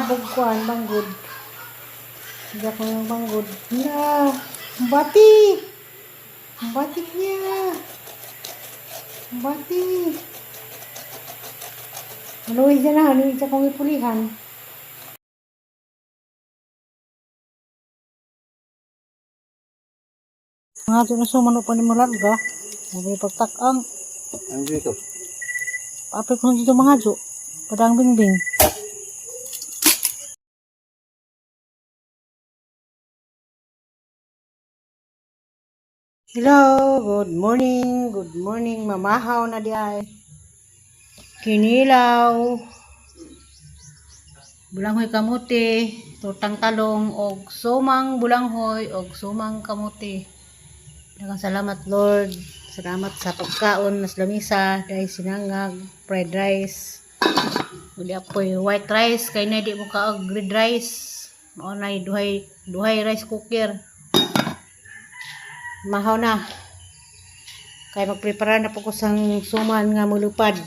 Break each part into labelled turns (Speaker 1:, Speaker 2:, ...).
Speaker 1: bugkuan, banggod. Hindi ako yung banggod. Na, bati! Batik niya! Bati! Haluin siya na, haluin siya kong ipulihan. Mga ito na sumano pa ni Malarga. May pagtakang.
Speaker 2: Ano dito?
Speaker 1: Apit ko dito mga jo. Padang bingbing. Hello, good morning, mamahaw na di ay. Kinilaw, bulanghoy kamuti, tutang talong, og sumang bulanghoy, og sumang kamuti. Daghang salamat Lord, salamat sa pagkaon, nas lamisa, dahil sinangag, fried rice, uli apoy white rice, kay na di mo kaog red rice, maunay duhay rice cooker. Mahaw na. Kaya magprepara na po ko sang suman nga mulupad.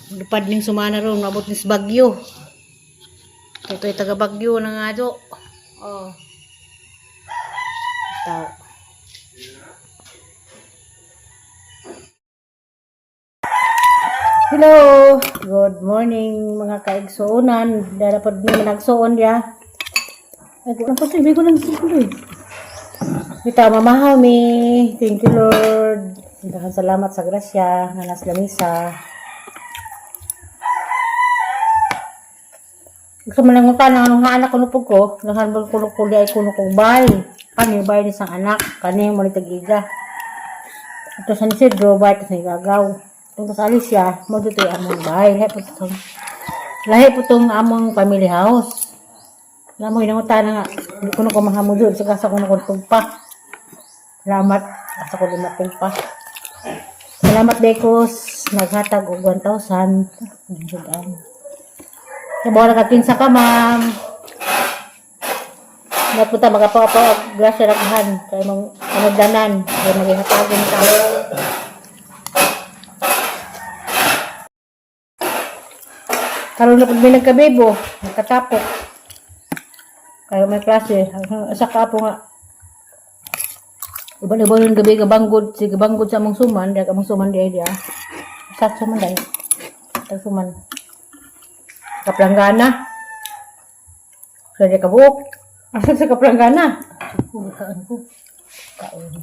Speaker 1: Mulupad ning sumana ron, mabot nis Bagyo. Kaya ito'y taga Bagyo na nga do. Oh. Ito. Hello! Good morning mga kaigsuunan. Dapat naman nagsuon ya. Ay, kung ako sabi ko lang sikuloy. Kita mamahaw mi. Thank you Lord. Daghang salamat sa grasya nga nas lamisa. Gusto man lang utana anong anak ko nupog ko. Daghang bal kuno kuli ay kuno kong bay. Kani bay ni sang anak. Kani mo ni tag-ija. Ito sa Isidro bay ito sa Igagaw. Ito sa Alicia mo dito among bay. Lahi po itong among family house. Alam mo, inangutana nga. Hindi ko na kumahamo doon. Sige, asa ko na pa. Salamat. Asa ko dumating pa. Salamat, Bekos. Naghatag o 1,000. Nabawa na kakinsa ka, ma'am. Napunta, magapawa-pawa. Grasya raghan. Kaya mong panagdanan. Kaya maghihatagin ka. Karoon na pag may nagkabebo. Nagkatapok. Kaya may klase. Sa kapo nga. Iba-iba yung gabi kabanggod. Si kabanggod sa among suman. Dahil among suman di idea. Sa suman dahil. Sa suman. Kaplanggana. Sa di kabuok. Asa sa kaplanggana. Kaan ko. Kaon.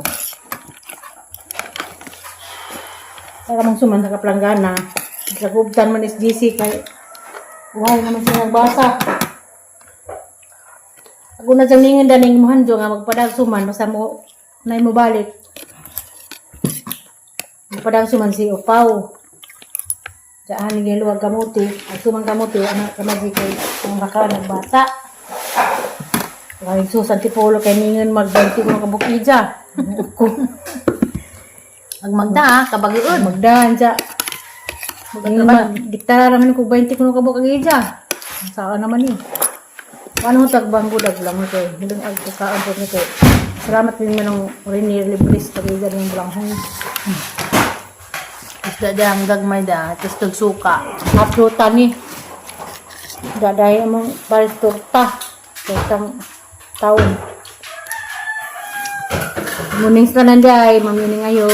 Speaker 1: Kaya among suman sa kaplanggana. Sa kubtan man is GC. Kaya buhay naman siya nagbasa. Ako na dyan ningin daning muhanjo nga magpadag suman basta mo na mo balik. Magpadag suman si Upaw. Diyan ningin luwag kamuti. Ang sumang kamuti, anak kamagi kay ang baka nagbata. Laging susan ti Polo kay ningin magbanti ko ng kabukidya. Ang magda kabagiun. Magdaan dya. Diktara naman ko 20 ko ng kabukidya. Saan naman eh. Ano tagbang budag lang ito eh. Hindi ang agpukaan po nito eh. Salamat din mo ng rinir libris pag-iga ng bulanghoy. Isda dyan gagmay da. Tapos tagsuka. Naplutan eh. Dadahin mong paris turta. Turtang taon. Muning sa nanday. Mamining ayo.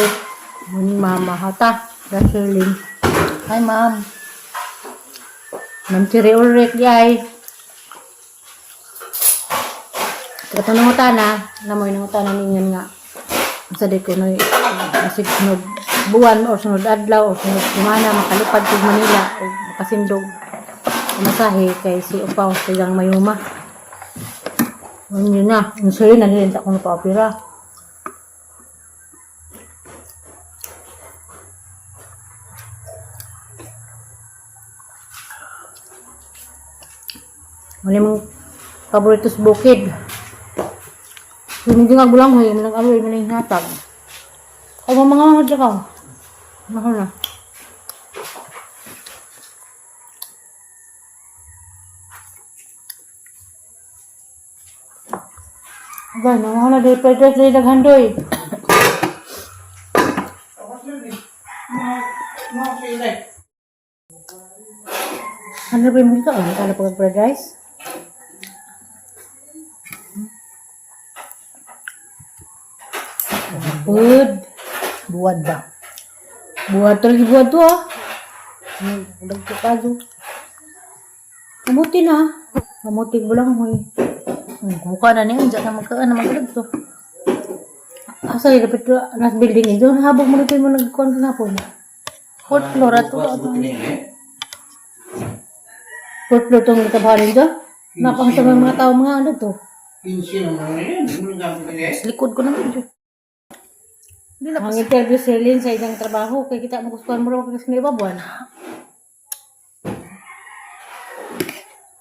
Speaker 1: Muning mama. Hata. Gasolin. Hi ma'am. Ma'am Chiri Ulrich di ay. Ito nang utana, namoy nang utana ninyon nga. Sa di ko na sunod buwan o sunod adlaw o sunod kumana makalipad sa Manila o makasindog masahe kay si Upaw silang mayuma. Yun na, yung sa'yo nalilinta ko na pa-opera. Wala mong paborito sa bukid. Hindi nga bulang hoy, nag-aloy mo na yung hatag. Ay, mga dyan ka. Mahal na. Abay, mahal na dahil fried rice dahil naghandoy. Ano ba yung ito? Ano ka na pag-fried rice? Good.
Speaker 2: Buwad ba?
Speaker 1: Buhat to lagi buhat to ah. Udag ko pa do. Kamuti na. Kamuti ko lang hoy.
Speaker 2: Mukha na niya. Diyan na magkaan na magkalag to.
Speaker 1: Asa yung dapat nas building ito. Habang mo nito mo nagkuhan ka na po.
Speaker 2: Fourth floor ato.
Speaker 1: Fourth floor itong natabahalin dyan. Napakasama yung mga tao mga ano to.
Speaker 2: Sa likod ko naman dyan.
Speaker 1: Ang interview si Lynn sa isang trabaho. Kaya kita magustuhan mo rin kasi may babuan.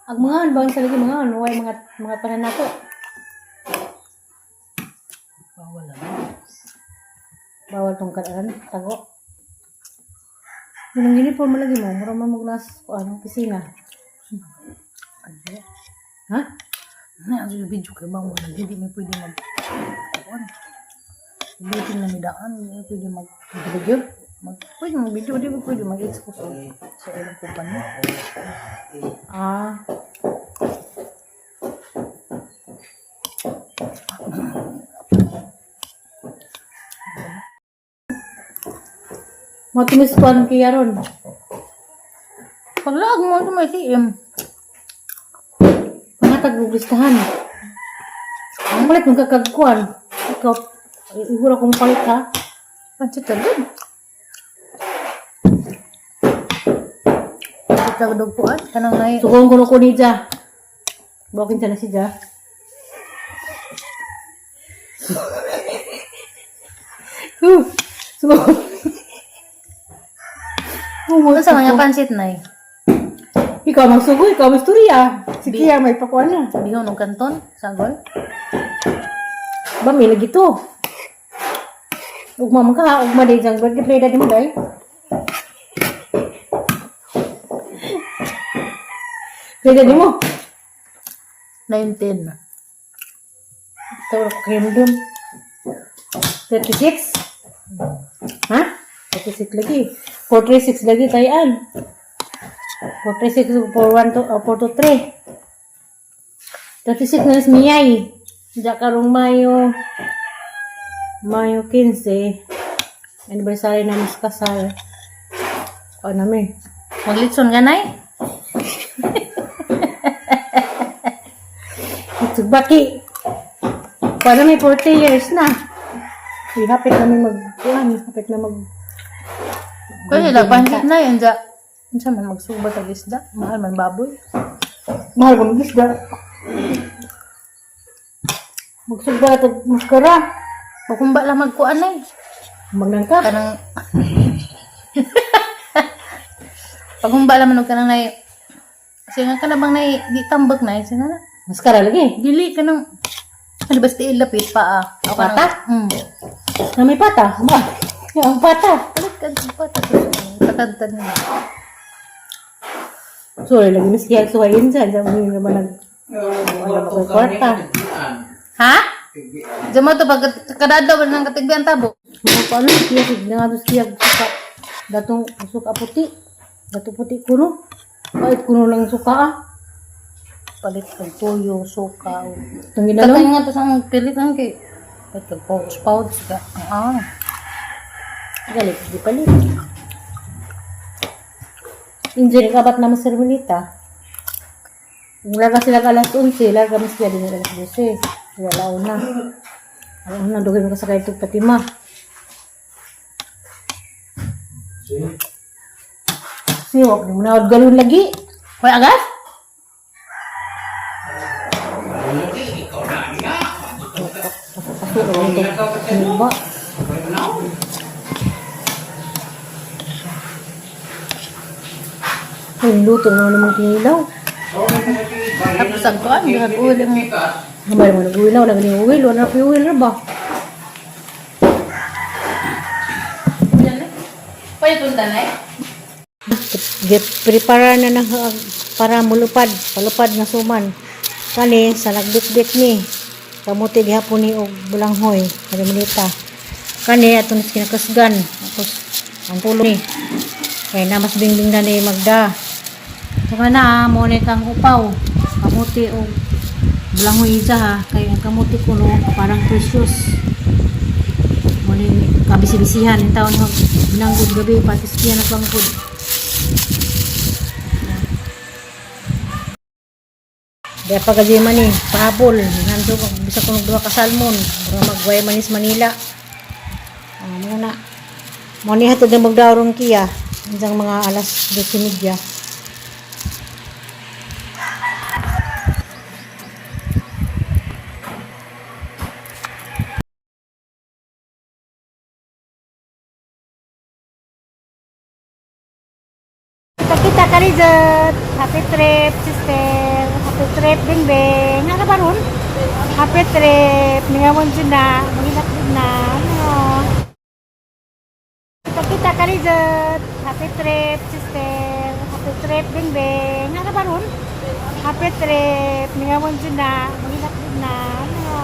Speaker 1: Ang mga ano ba sa lagi mga ano. Ay mga pananato.
Speaker 2: Bawal na.
Speaker 1: Bawal tong karaan. Tago. Yun ang uniform mo lagi mo. Mura mo magnas ano, pisina. Ha?
Speaker 2: Na, ang video kay bang wala. Hindi may pwede mag... Bitin na midaan. Hindi pwede mag...
Speaker 1: Video?
Speaker 2: Pwede mag-video. Hindi pwede mag-expose sa ilang kumpanya.
Speaker 1: Ah. Matimis ko ang kaya ron.
Speaker 2: Palag mo ito may CM.
Speaker 1: Mga tag-uglistahan. Ang palit mong kakagkuhan. Ikaw, ihura kong palit ha.
Speaker 2: Pancit agad. Pancit agad po at kanang na
Speaker 1: Sukong kuno ko ni Ja. Bawakin siya na si Ja. Sukong.
Speaker 2: Ano sa mga pancit na eh?
Speaker 1: Ikaw magsugo, ikaw magstorya. Si Kia may pakuan na.
Speaker 2: Bihon ng kanton, sagol.
Speaker 1: Ba, may lagi to. Ugma man ka, ugma day jang birthday play dati mo day. Play dati mo.
Speaker 2: 19.
Speaker 1: Tawag ko kayo dun. 36? Ha? 36 lagi. 436 lagi tayan. 436 423. 36 na miyay. Diya karong Mayo 15. Anniversary na mas kasal. O namin.
Speaker 2: Maglitson ka na eh.
Speaker 1: Ito baki. Para may 40 years na. Hapit na may hapit na mag...
Speaker 2: Kaya nila, pancit na yun. Diyan sa man magsubat ang isda. Mahal man baboy.
Speaker 1: Mahal ko mag-isda. Magsugba na ito, maskara.
Speaker 2: Pakumba lang magkuan na eh.
Speaker 1: Magnan ka.
Speaker 2: Kanang... Pakumba lang manog ka nang na kasi nga ka na bang na di tambak na eh. Sina na.
Speaker 1: Maskara lagi.
Speaker 2: Dili ka nang... Ano ba sa ilapit pa ah? Ako ka
Speaker 1: Pata? Na may pata. Ba? Yung pata.
Speaker 2: Palit ka pata. Tatantad na.
Speaker 1: Sorry, lagi mas kaya suhayin dyan. Diyan mo yung naman kwarta.
Speaker 2: Ha? Diyan mo ito, pag kadadaw ng katigbihan tabo.
Speaker 1: Mga paano, kiyag na nga doon kiyag suka. Datong suka puti. Datong puti kuno. Kahit kuno lang suka ah.
Speaker 2: Palit kag tuyo, suka.
Speaker 1: Itong
Speaker 2: Katay
Speaker 1: ginalong.
Speaker 2: nga ito sa pilit ang kay. Palit kag pouch ka.
Speaker 1: Galit, di palit. Injury kabat naman sa Hermelita. Laga sila ka alas 11, laga mas kaya din alas 12. Kaya laon na. Laon na, dugay mo ka sa kayo Patima. Siwak, di mo na galon lagi.
Speaker 2: Hoy, agas?
Speaker 1: Ano ba? Ay, luto naman naman kinilaw.
Speaker 2: Tapos ang kuan, nag-uwi mo.
Speaker 1: Gamay mo nag-uwilaw, nag-uwil, wala na piuwil na ba?
Speaker 2: Pwede punta na eh?
Speaker 1: Prepara na ng para mulupad, palupad nga suman. Kani sa nagbit-bit ni kamuti gihapon ni og bulanghoy, Hermelita. Kani aton kinakasgan, tapos ang pulo ni. Kaya na mas bingbing na ni Magda. Saka na, mo ni kang upaw. Kamuti o bulangoy isa ha. Kaya ang kamuti ko no, parang precious. Mo ni kabisi-bisihan. Yung taon na binanggod gabi, patis kiyan at banggod. Daya pagkaji man eh, pahabol. Nando ko, bisa ko nagduwa ka salmon. Para magway manis Manila. Mga na. Mo ni hatod na magdarong kiya. Hanggang mga alas 12:30. Kita ka Rizet. Happy trip, sister. Happy trip, Bing Bing. Nga ka ba ron? Happy trip. Mingamon dyan na. Maghinak din na. Ano? Kita ka Rizet. Happy trip, sister. Happy trip, Bing Bing. Nga ka ba ron? Happy trip. Mingamon dyan na. Maghinak din na. Ano?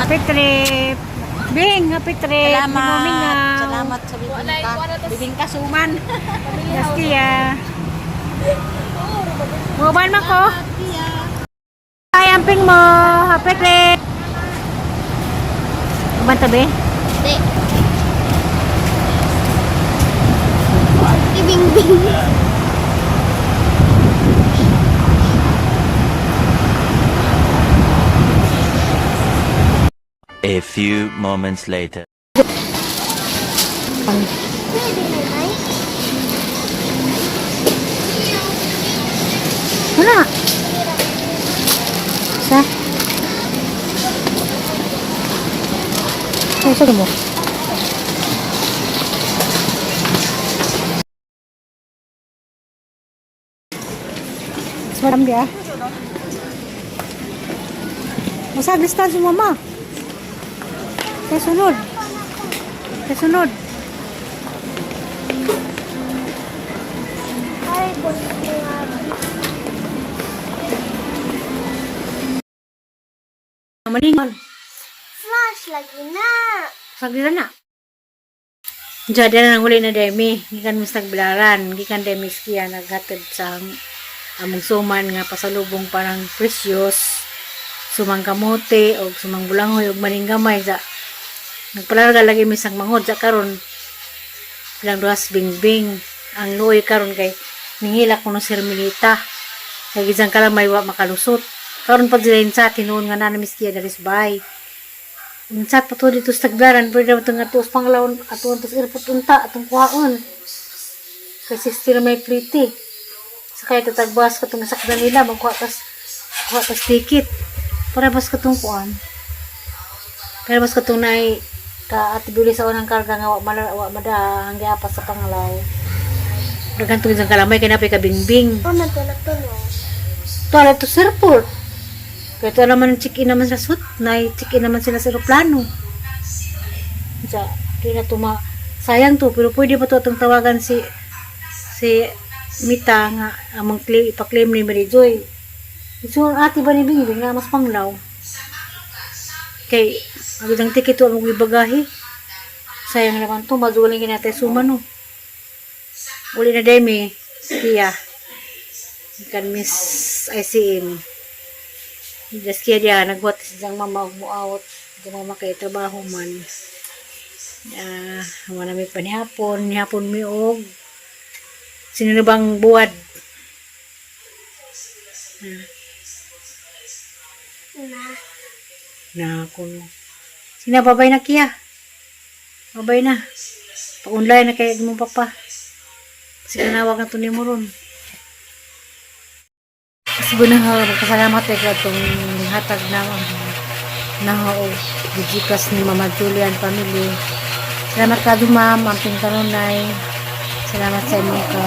Speaker 1: Happy trip. Bing, happy trip.
Speaker 3: Salamat. Salamat sa bibingka. Bibingka suman.
Speaker 1: Gaskia. Muban mo ko. Ay, amping mo. Happy trip. Muban tabi?
Speaker 3: Hindi. Ibing-bing.
Speaker 4: A few moments later.
Speaker 1: Wala. Sa? Ay, sa mo. Madam dia. Masa distance mo mama. Sa sunod. Sa sunod. Malingon.
Speaker 3: Flash lagi na.
Speaker 1: Sagdira na. Jadi na nang huli na demi. Gikan mas nagbilaran. Gikan demi skiya naghatid sa among suman nga pasalubong parang precious. Sumang kamote o sumang bulangoy o maning gamay sa nagpalarga lagi misang manghod sa karon bilang duas bingbing ang luoy karon kay ningilak ko no Sir Milita kay gisang kala may wa makalusot karon pag sila sa tinuon nga nanamis kiya daris bay unsat pa to dito sa tagdaran pwede mo nga tuos panglawon atong tos irpot unta atong kuhaon kay sister may pliti sa kaya tatagbas ka itong sakda nila magkuha tas ticket para bas ka itong kuhan pero bas ka itong nai atibuli sa unang karga nga wa mada hanggang apas sa panglaw dagan tungin sa kalamay kaya napay kabingbing
Speaker 3: Oh, nagtulog-tulog.
Speaker 1: toilet to airport kaya ito naman check-in naman sa suit check-in naman sila sa aeroplano sa kaya na tuma sayang to pero pwede pa to itong tawagan si Mita nga amang ipaklaim ni Mary Joy so ati ba ni Bingbing nga mas panglaw kay ang ticket to ang ibagahe sayang naman to maduling natin sumano uli na demi siya kan Miss ICM Daskia dia nagbuhat siyang mama umuawat di mama kay trabaho man wala may panihapon miog sino na bang buwad na kuno sinababay na kiya babay na pa-online na kaya mo papa kasi nanawag na to ni mo ron kasi magkasalamat ay itong hatag na digikas ni Mama Julian family salamat ka dumam ang pintanunay salamat sa inyo ka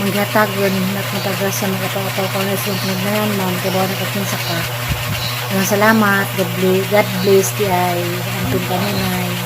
Speaker 1: manghatagon at matagas sa mga kapataw ko na isang pinagnayan ma'am kabawa na kakinsa ka salamat God bless di ay ang pintanunay